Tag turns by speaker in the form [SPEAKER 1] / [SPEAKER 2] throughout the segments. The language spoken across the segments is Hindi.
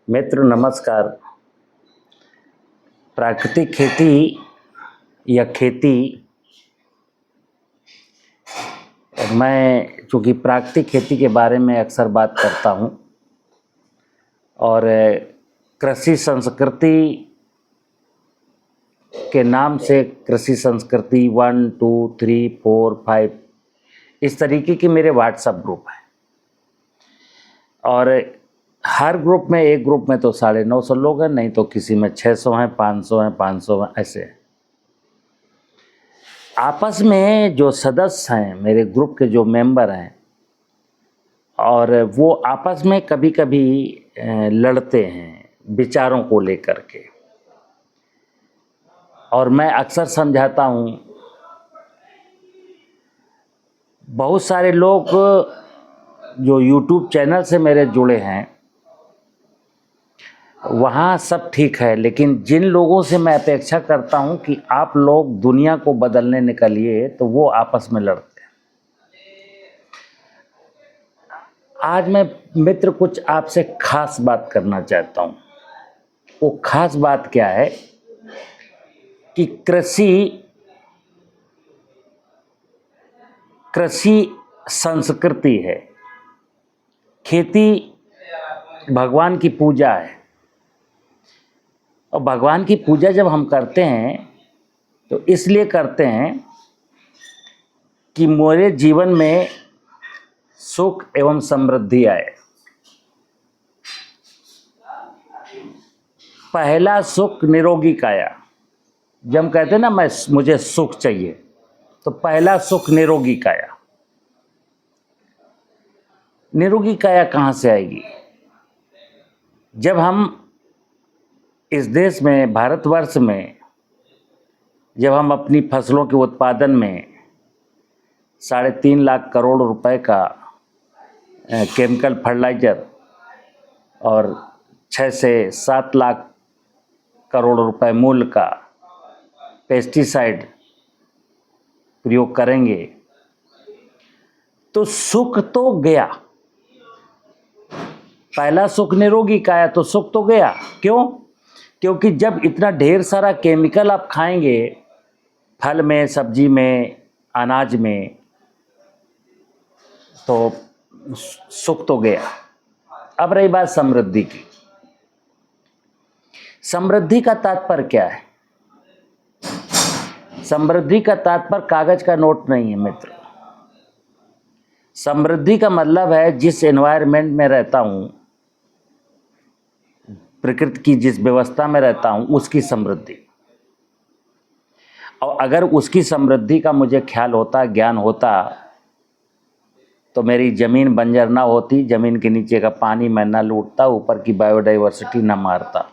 [SPEAKER 1] मित्र नमस्कार। प्राकृतिक खेती या खेती, मैं चूँकि प्राकृतिक खेती के बारे में अक्सर बात करता हूँ और कृषि संस्कृति के नाम से कृषि संस्कृति 1, 2, 3, 4, 5 इस तरीके के मेरे व्हाट्सएप ग्रुप हैं और हर ग्रुप में, एक ग्रुप में तो 950 लोग हैं, नहीं तो किसी में 600 हैं, 500 हैं, 500 हैं, ऐसे। आपस में जो सदस्य हैं, मेरे ग्रुप के जो मेंबर हैं, और वो आपस में कभी कभी लड़ते हैं विचारों को लेकर के, और मैं अक्सर समझाता हूँ। बहुत सारे लोग जो YouTube चैनल से मेरे जुड़े हैं वहाँ सब ठीक है, लेकिन जिन लोगों से मैं अपेक्षा करता हूँ कि आप लोग दुनिया को बदलने निकलिए, तो वो आपस में लड़ते हैं। आज मैं मित्र कुछ आपसे खास बात करना चाहता हूँ। वो खास बात क्या है कि कृषि संस्कृति है। खेती भगवान की पूजा है, और भगवान की पूजा जब हम करते हैं तो इसलिए करते हैं कि मेरे जीवन में सुख एवं समृद्धि आए। पहला सुख निरोगी काया। जब हम कहते हैं ना मुझे सुख चाहिए, तो पहला सुख निरोगी काया। निरोगी काया कहाँ से आएगी? जब हम इस देश में, भारतवर्ष में, जब हम अपनी फसलों के उत्पादन में 3.5 लाख करोड़ रुपए का केमिकल फर्टिलाइजर और 6 से 7 लाख करोड़ रुपए मूल्य का पेस्टिसाइड प्रयोग करेंगे, तो सुख तो गया। पहला सुख निरोगी काया, तो सुख तो गया। क्यों? क्योंकि जब इतना ढेर सारा केमिकल आप खाएंगे, फल में, सब्जी में, अनाज में, तो सुख तो गया। अब रही बात समृद्धि की। समृद्धि का तात्पर्य क्या है? समृद्धि का तात्पर्य कागज का नोट नहीं है मित्र। समृद्धि का मतलब है जिस एनवायरनमेंट में रहता हूं, प्रकृति की जिस व्यवस्था में रहता हूं, उसकी समृद्धि। और अगर उसकी समृद्धि का मुझे ख्याल होता, ज्ञान होता, तो मेरी ज़मीन बंजर ना होती, ज़मीन के नीचे का पानी मैं ना लूटता, ऊपर की बायोडाइवर्सिटी ना मारता।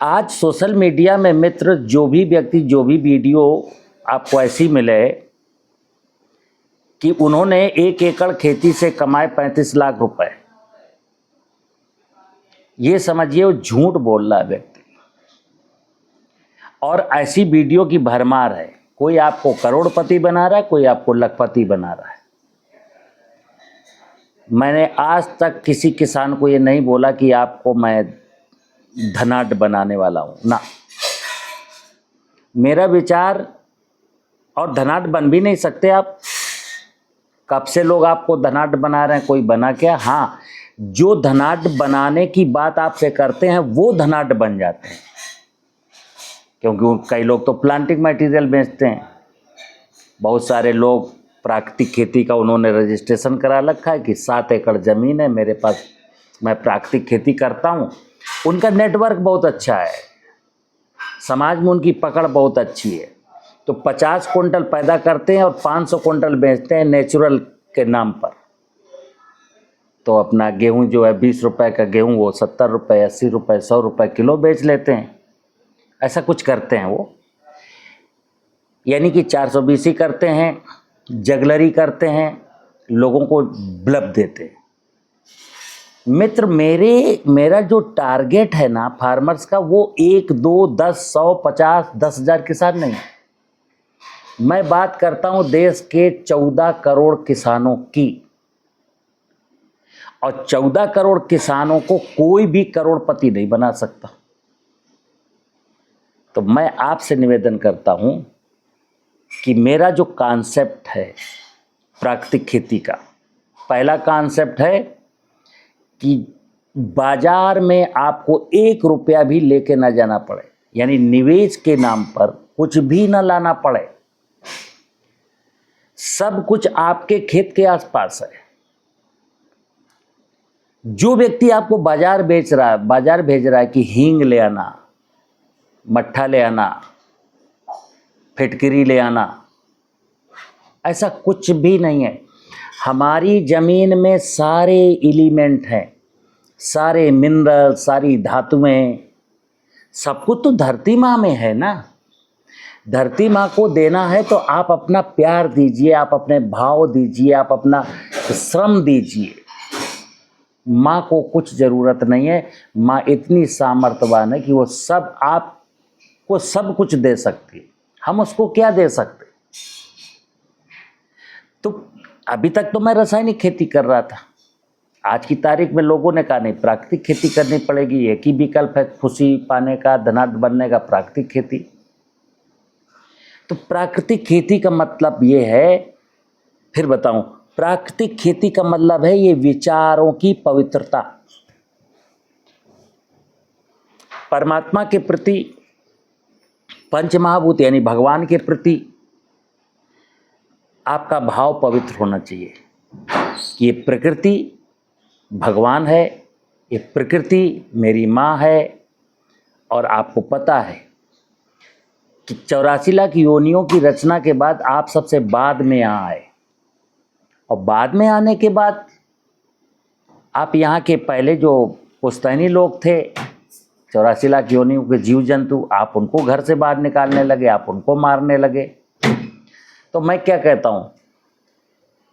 [SPEAKER 1] आज सोशल मीडिया में मित्र, जो भी व्यक्ति, जो भी वीडियो आपको ऐसी मिले कि उन्होंने 1 एकड़ खेती से कमाए 35 लाख रुपए, ये समझिए वो झूठ बोल रहा है व्यक्ति। और ऐसी वीडियो की भरमार है। कोई आपको करोड़पति बना रहा है, कोई आपको लखपति बना रहा है। मैंने आज तक किसी किसान को ये नहीं बोला कि आपको मैं धनाढ्य बनाने वाला हूं ना। मेरा विचार, और धनाढ्य बन भी नहीं सकते आप। कब से लोग आपको धनाढ्य बना रहे हैं? कोई बना क्या? हाँ, जो धनाढ्य बनाने की बात आपसे करते हैं वो धनाढ्य बन जाते हैं, क्योंकि कई लोग तो प्लांटिंग मटेरियल बेचते हैं। बहुत सारे लोग प्राकृतिक खेती का उन्होंने रजिस्ट्रेशन करा रखा है कि 7 एकड़ ज़मीन है मेरे पास, मैं प्राकृतिक खेती करता हूँ। उनका नेटवर्क बहुत अच्छा है, समाज में उनकी पकड़ बहुत अच्छी है। तो 50 क्विंटल पैदा करते हैं और 500 क्विंटल बेचते हैं नेचुरल के नाम पर। तो अपना गेहूँ जो है 20 रुपए का गेहूँ, वो 70 रुपए, 80 रुपए, 100 रुपए किलो बेच लेते हैं। ऐसा कुछ करते हैं वो, यानी कि 420 करते हैं, जगलरी करते हैं, लोगों को ब्लब देते हैं। मित्र, मेरा जो टारगेट है ना फार्मर्स का, वो 1, 2, 10, 100, 50, 10,000 किसान नहीं। मैं बात करता हूं देश के 14 करोड़ किसानों की। और 14 करोड़ किसानों को कोई भी करोड़पति नहीं बना सकता। तो मैं आपसे निवेदन करता हूं कि मेरा जो कॉन्सेप्ट है प्राकृतिक खेती का, पहला कॉन्सेप्ट है कि बाजार में आपको 1 रुपया भी लेके ना जाना पड़े, यानी निवेश के नाम पर कुछ भी ना लाना पड़े, सब कुछ आपके खेत के आसपास है। जो व्यक्ति आपको बाजार भेज रहा है कि हींग ले आना, मट्ठा ले आना, फिटकरी ले आना, ऐसा कुछ भी नहीं है। हमारी जमीन में सारे एलिमेंट हैं, सारे मिनरल, सारी धातुएं, सब कुछ तो धरती माँ में है ना। धरती माँ को देना है तो आप अपना प्यार दीजिए, आप अपने भाव दीजिए, आप अपना श्रम दीजिए। माँ को कुछ ज़रूरत नहीं है। माँ इतनी सामर्थ्यवान है कि वो सब आपको सब कुछ दे सकती है। हम उसको क्या दे सकते? तो अभी तक तो मैं रासायनिक खेती कर रहा था। आज की तारीख में लोगों ने कहा नहीं, प्राकृतिक खेती करनी पड़ेगी। एक ही विकल्प है खुशी पाने का, धनाढ्य बनने का, प्राकृतिक खेती। तो प्राकृतिक खेती का मतलब ये है, फिर बताऊं, प्राकृतिक खेती का मतलब है ये विचारों की पवित्रता, परमात्मा के प्रति, पंचमहाभूत यानी भगवान के प्रति आपका भाव पवित्र होना चाहिए। ये प्रकृति भगवान है, ये प्रकृति मेरी माँ है। और आपको पता है कि 84 लाख योनियों की रचना के बाद आप सबसे बाद में यहाँ आए, और बाद में आने के बाद आप यहाँ के पहले जो पुश्तैनी लोग थे, 84 लाख योनियों के जीव जंतु, आप उनको घर से बाहर निकालने लगे, आप उनको मारने लगे। तो मैं क्या कहता हूँ,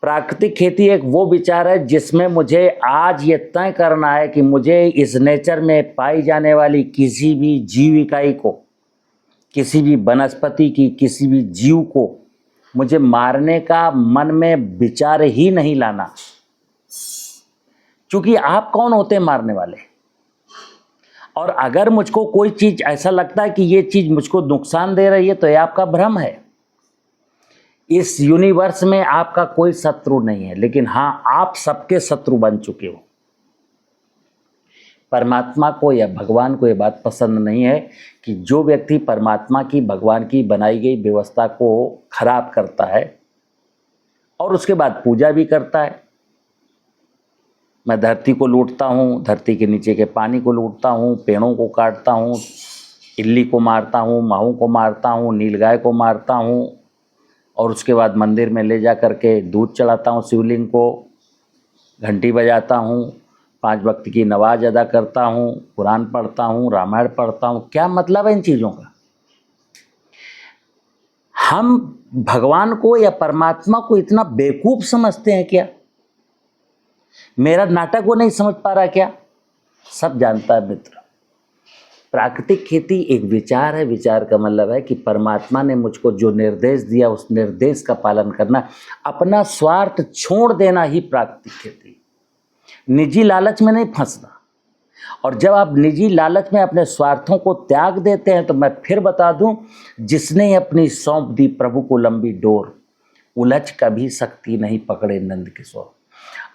[SPEAKER 1] प्राकृतिक खेती एक वो विचार है जिसमें मुझे आज ये तय करना है कि मुझे इस नेचर में पाई जाने वाली किसी भी जीव इकाई को, किसी भी वनस्पति की, किसी भी जीव को मुझे मारने का मन में विचार ही नहीं लाना। क्योंकि आप कौन होते हैं मारने वाले? और अगर मुझको कोई चीज़ ऐसा लगता है कि ये चीज़ मुझको नुकसान दे रही है तो ये आपका भ्रम है। इस यूनिवर्स में आपका कोई शत्रु नहीं है, लेकिन हाँ, आप सबके शत्रु बन चुके हो। परमात्मा को या भगवान को ये बात पसंद नहीं है कि जो व्यक्ति परमात्मा की, भगवान की बनाई गई व्यवस्था को खराब करता है और उसके बाद पूजा भी करता है। मैं धरती को लूटता हूँ, धरती के नीचे के पानी को लूटता हूँ, पेड़ों को काटता हूँ, इल्ली को मारता हूँ, माहू को मारता हूँ, नीलगाय को मारता हूँ, और उसके बाद मंदिर में ले जा करके दूध चढ़ाता हूँ, शिवलिंग को घंटी बजाता हूँ, 5 वक्त की नमाज अदा करता हूँ, कुरान पढ़ता हूँ, रामायण पढ़ता हूँ। क्या मतलब है इन चीज़ों का? हम भगवान को या परमात्मा को इतना बेवकूफ़ समझते हैं क्या? मेरा नाटक वो नहीं समझ पा रहा क्या? सब जानता है मित्र। प्राकृतिक खेती एक विचार है। विचार का मतलब है कि परमात्मा ने मुझको जो निर्देश दिया उस निर्देश का पालन करना, अपना स्वार्थ छोड़ देना ही प्राकृतिक खेती। निजी लालच में नहीं फंसना। और जब आप निजी लालच में अपने स्वार्थों को त्याग देते हैं तो मैं फिर बता दूं, जिसने अपनी सौंप दी प्रभु को लंबी डोर, उलझ कभी शक्ति नहीं पकड़े नंद किशोर।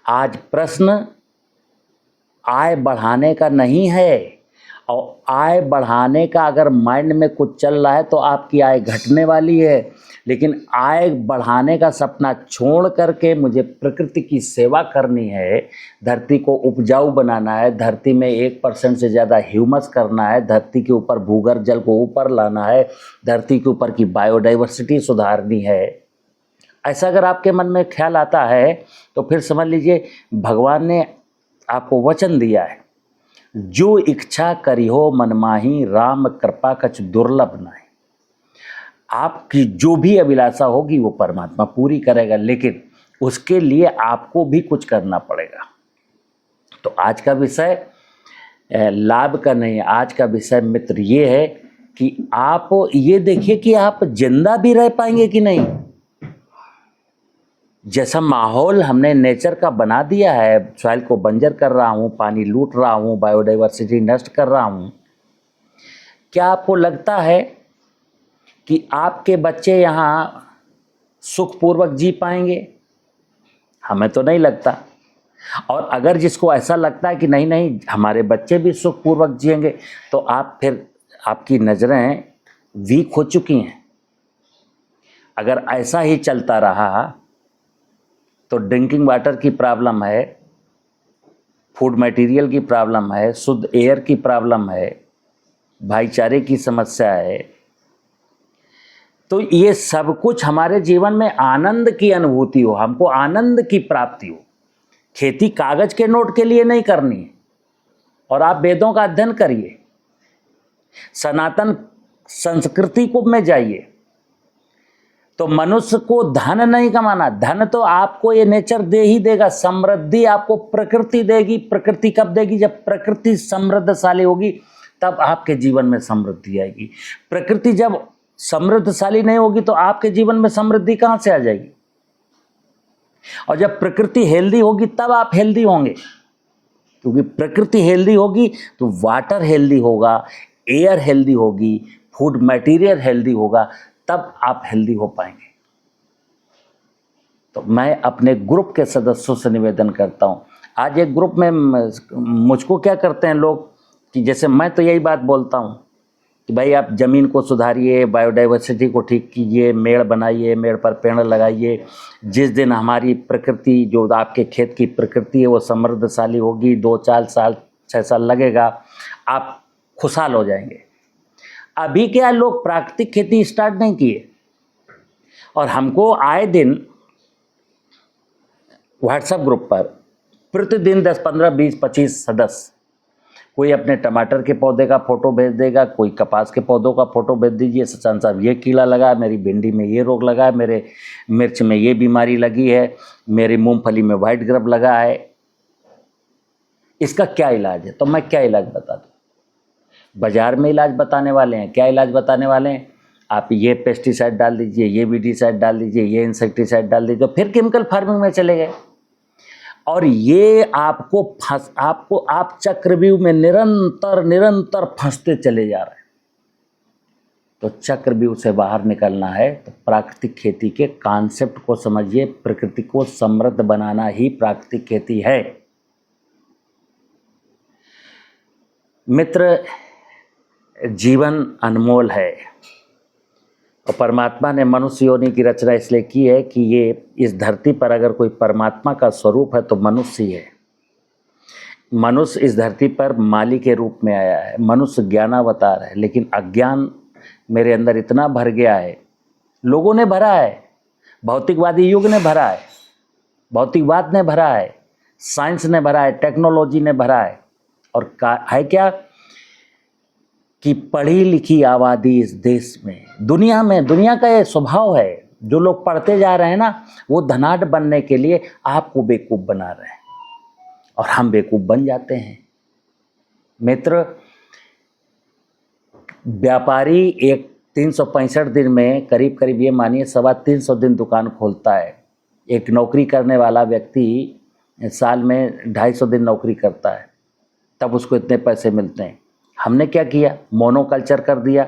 [SPEAKER 1] आज प्रश्न आय बढ़ाने का नहीं है, और आय बढ़ाने का अगर माइंड में कुछ चल रहा है तो आपकी आय घटने वाली है। लेकिन आय बढ़ाने का सपना छोड़ करके मुझे प्रकृति की सेवा करनी है, धरती को उपजाऊ बनाना है, धरती में 1% से ज़्यादा ह्यूमस करना है, धरती के ऊपर भूगर्भ जल को ऊपर लाना है, धरती के ऊपर की बायोडाइवर्सिटी सुधारनी है, ऐसा अगर आपके मन में ख्याल आता है तो फिर समझ लीजिए भगवान ने आपको वचन दिया है, जो इच्छा करिहो मनमाही, राम कृपा कछ दुर्लभ नाहि। आपकी जो भी अभिलाषा होगी वो परमात्मा पूरी करेगा, लेकिन उसके लिए आपको भी कुछ करना पड़ेगा। तो आज का विषय लाभ का नहीं है। आज का विषय मित्र ये है कि आप ये देखिए कि आप जिंदा भी रह पाएंगे कि नहीं। जैसा माहौल हमने नेचर का बना दिया है, सॉइल को बंजर कर रहा हूँ, पानी लूट रहा हूँ, बायोडाइवर्सिटी नष्ट कर रहा हूँ, क्या आपको लगता है कि आपके बच्चे यहाँ सुखपूर्वक जी पाएंगे? हमें तो नहीं लगता। और अगर जिसको ऐसा लगता है कि नहीं नहीं हमारे बच्चे भी सुखपूर्वक जिएंगे, तो आप फिर आपकी नज़रें वीक हो चुकी हैं। अगर ऐसा ही चलता रहा तो ड्रिंकिंग वाटर की प्रॉब्लम है, फूड मटेरियल की प्रॉब्लम है, शुद्ध एयर की प्रॉब्लम है, भाईचारे की समस्या है। तो ये सब कुछ हमारे जीवन में आनंद की अनुभूति हो, हमको आनंद की प्राप्ति हो। खेती कागज के नोट के लिए नहीं करनी है। और आप वेदों का अध्ययन करिए, सनातन संस्कृति को में जाइए, तो मनुष्य को धन नहीं कमाना, धन तो आपको ये नेचर दे ही देगा। समृद्धि आपको प्रकृति देगी। प्रकृति कब देगी? जब प्रकृति समृद्धशाली होगी तब आपके जीवन में समृद्धि आएगी। प्रकृति जब समृद्धशाली नहीं होगी तो आपके जीवन में समृद्धि कहाँ से आ जाएगी? और जब प्रकृति हेल्दी होगी तब आप हेल्दी होंगे, क्योंकि प्रकृति हेल्दी होगी तो वाटर हेल्दी होगा, एयर हेल्दी होगी, फूड मटेरियल हेल्दी होगा, तब आप हेल्दी हो पाएंगे। तो मैं अपने ग्रुप के सदस्यों से निवेदन करता हूँ। आज एक ग्रुप में मुझको क्या करते हैं लोग कि जैसे मैं तो यही बात बोलता हूँ कि भाई आप ज़मीन को सुधारिए, बायोडाइवर्सिटी को ठीक कीजिए, मेड़ बनाइए, मेड़ पर पेड़ लगाइए। जिस दिन हमारी प्रकृति, जो आपके खेत की प्रकृति है, वो समृद्धशाली होगी, 2-4 साल 6 साल लगेगा, आप खुशहाल हो जाएंगे। अभी क्या लोग प्राकृतिक खेती स्टार्ट नहीं किए, और हमको आए दिन व्हाट्सएप ग्रुप पर प्रतिदिन 10, 15, 20, 25 सदस्य, कोई अपने टमाटर के पौधे का फोटो भेज देगा, कोई कपास के पौधों का फोटो भेज दीजिए, सचान साहब ये कीड़ा लगा है, मेरी भिंडी में ये रोग लगा है, मेरे मिर्च में ये बीमारी लगी है, मेरी मूंगफली में वाइट ग्रब लगा है, इसका क्या इलाज है? तो मैं क्या इलाज बता दूँ? बाजार में इलाज बताने वाले हैं। क्या इलाज बताने वाले हैं? आप ये पेस्टिसाइड डाल दीजिए, ये वीडिसाइड डाल दीजिए, ये इंसेक्टिसाइड डाल दीजिए, फिर केमिकल फार्मिंग में चले गए। और ये आप चक्रव्यूह में निरंतर फंसते चले जा रहे हैं। तो चक्रव्यूह से बाहर निकलना है तो प्राकृतिक खेती के कॉन्सेप्ट को समझिए। प्रकृति को समृद्ध बनाना ही प्राकृतिक खेती है। मित्र, जीवन अनमोल है और परमात्मा ने मनुष्य योनि की रचना इसलिए की है कि ये इस धरती पर अगर कोई परमात्मा का स्वरूप है तो मनुष्य ही है। मनुष्य इस धरती पर माली के रूप में आया है। मनुष्य ज्ञानावतार है, लेकिन अज्ञान मेरे अंदर इतना भर गया है, लोगों ने भरा है, भौतिकवादी युग ने भरा है, भौतिकवाद ने भरा है, साइंस ने भरा है, टेक्नोलॉजी ने भरा है। और है क्या कि पढ़ी लिखी आबादी इस देश में, दुनिया का ये स्वभाव है। जो लोग पढ़ते जा रहे हैं ना, वो धनाढ्य बनने के लिए आपको बेवकूफ़ बना रहे हैं और हम बेवकूफ़ बन जाते हैं। मित्र, व्यापारी एक 365 दिन में करीब करीब ये मानिए 325 दिन दुकान खोलता है। एक नौकरी करने वाला व्यक्ति साल में 250 दिन नौकरी करता है, तब उसको इतने पैसे मिलते हैं। हमने क्या किया? मोनोकल्चर कर दिया।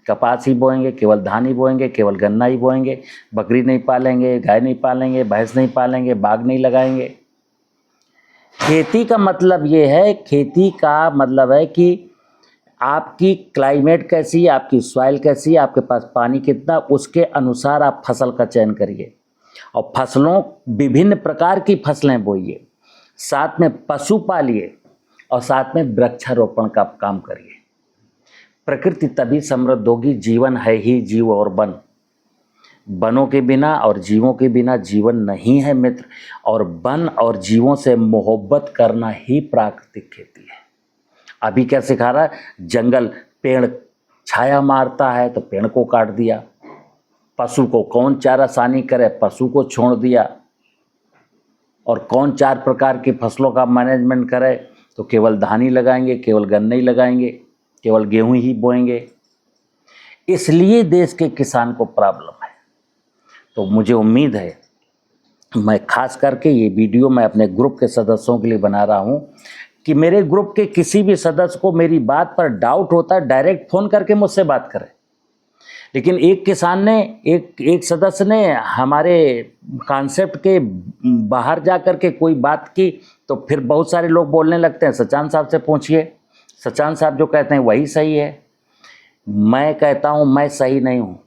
[SPEAKER 1] कपास ही बोएंगे, केवल धान ही बोएंगे, केवल गन्ना ही बोएंगे, बकरी नहीं पालेंगे, गाय नहीं पालेंगे, भैंस नहीं पालेंगे, बाग नहीं लगाएंगे। खेती का मतलब ये है, खेती का मतलब है कि आपकी क्लाइमेट कैसी, आपकी सॉइल कैसी, आपके पास पानी कितना, उसके अनुसार आप फसल का चयन करिए। और फसलों, विभिन्न प्रकार की फसलें बोइए, साथ में पशु पालिए और साथ में वृक्षारोपण का काम करिए। प्रकृति तभी समृद्ध होगी। जीवन है ही जीव और वन। वनों के बिना और जीवों के बिना जीवन नहीं है मित्र। और वन और जीवों से मोहब्बत करना ही प्राकृतिक खेती है। अभी क्या सिखा रहा है? जंगल, पेड़ छाया मारता है तो पेड़ को काट दिया। पशु को कौन चारा सानी करे, पशु को छोड़ दिया। और कौन 4 प्रकार की फसलों का मैनेजमेंट करे, तो केवल धान ही लगाएंगे, केवल गन्ने ही लगाएंगे, केवल गेहूं ही बोएंगे। इसलिए देश के किसान को प्रॉब्लम है। तो मुझे उम्मीद है मैं खास करके ये वीडियो मैं अपने ग्रुप के सदस्यों के लिए बना रहा हूँ कि मेरे ग्रुप के किसी भी सदस्य को मेरी बात पर डाउट होता है डायरेक्ट फ़ोन करके मुझसे बात करें। लेकिन एक किसान ने एक सदस्य ने हमारे कॉन्सेप्ट के बाहर जा कर के कोई बात की तो फिर बहुत सारे लोग बोलने लगते हैं सचान साहब से पूछिए, सचान साहब जो कहते हैं वही सही है। मैं कहता हूँ मैं सही नहीं हूँ।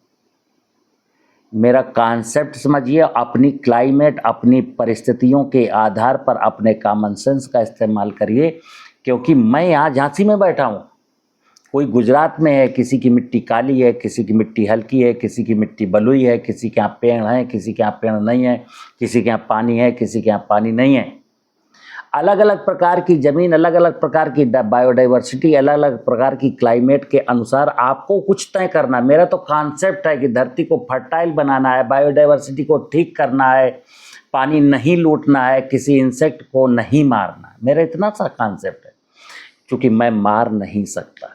[SPEAKER 1] मेरा कॉन्सेप्ट समझिए, अपनी क्लाइमेट अपनी परिस्थितियों के आधार पर अपने कॉमन सेंस का इस्तेमाल करिए, क्योंकि मैं यहाँ झांसी में बैठा हूँ, कोई गुजरात में है, किसी की मिट्टी काली है, किसी की मिट्टी हल्की है, किसी की मिट्टी बलुई है, किसी के यहाँ पेड़ है, किसी के यहाँ पेड़ नहीं है, किसी के यहाँ पानी है, किसी के यहाँ पानी नहीं है। अलग अलग प्रकार की ज़मीन, अलग अलग प्रकार की बायोडाइवर्सिटी, अलग अलग प्रकार की क्लाइमेट के अनुसार आपको कुछ तय करना। मेरा तो कॉन्सेप्ट है कि धरती को फर्टाइल बनाना है, बायोडाइवर्सिटी को ठीक करना है, पानी नहीं लूटना है, किसी इंसेक्ट को नहीं मारना। मेरा इतना सा कॉन्सेप्ट है, क्योंकि मैं मार नहीं सकता।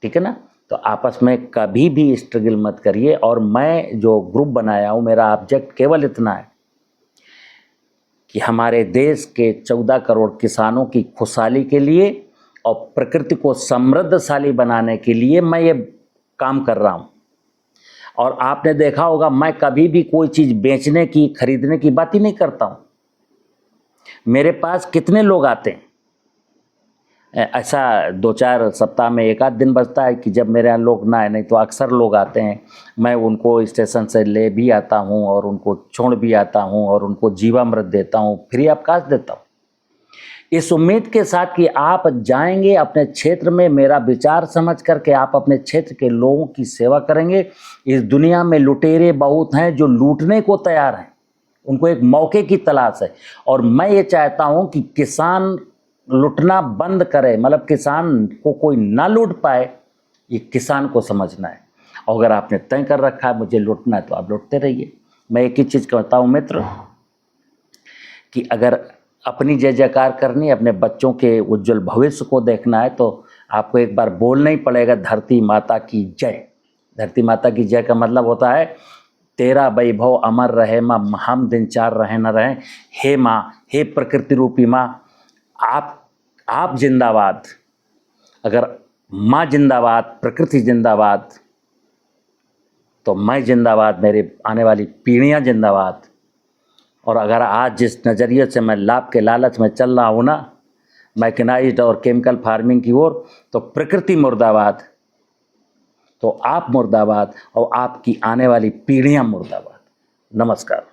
[SPEAKER 1] ठीक है ना। तो आपस में कभी भी स्ट्रगल मत करिए। और मैं जो ग्रुप बनाया हूँ, मेरा ऑब्जेक्ट केवल इतना है कि हमारे देश के 14 करोड़ किसानों की खुशहाली के लिए और प्रकृति को समृद्धशाली बनाने के लिए मैं ये काम कर रहा हूँ। और आपने देखा होगा, मैं कभी भी कोई चीज़ बेचने की खरीदने की बात ही नहीं करता हूँ। मेरे पास कितने लोग आते हैं, ऐसा 2-4 सप्ताह में एक आध दिन बचता है कि जब मेरे यहाँ लोग ना आए, नहीं तो अक्सर लोग आते हैं। मैं उनको स्टेशन से ले भी आता हूँ और उनको छोड़ भी आता हूँ और उनको जीवामृत देता हूँ, फ्री ऑफ कॉस्ट देता हूँ, इस उम्मीद के साथ कि आप जाएंगे अपने क्षेत्र में, मेरा विचार समझ करके आप अपने क्षेत्र के लोगों की सेवा करेंगे। इस दुनिया में लुटेरे बहुत हैं जो लूटने को तैयार हैं, उनको एक मौके की तलाश है। और मैं ये चाहता हूँ कि किसान लूटना बंद करे, मतलब किसान को कोई ना लूट पाए, ये किसान को समझना है। और अगर आपने तय कर रखा है मुझे लूटना है तो आप लूटते रहिए। मैं एक ही चीज़ कहता हूँ मित्र, कि अगर अपनी जय जयकार करनी है, अपने बच्चों के उज्जवल भविष्य को देखना है, तो आपको एक बार बोलना ही पड़ेगा धरती माता की जय। धरती माता की जय का मतलब होता है तेरा वैभव अमर रहे माँ, हम दिन चार रहे न रहे। हे माँ, हे प्रकृति रूपी माँ, आप जिंदाबाद। अगर माँ जिंदाबाद, प्रकृति जिंदाबाद, तो मैं जिंदाबाद, मेरे आने वाली पीढ़ियाँ जिंदाबाद। और अगर आज जिस नज़रिए से मैं लाभ के लालच में चल रहा हूँ ना, मैकेनाइज्ड और केमिकल फार्मिंग की ओर, तो प्रकृति मुर्दाबाद, तो आप मुर्दाबाद और आपकी आने वाली पीढ़ियाँ मुर्दाबाद। नमस्कार।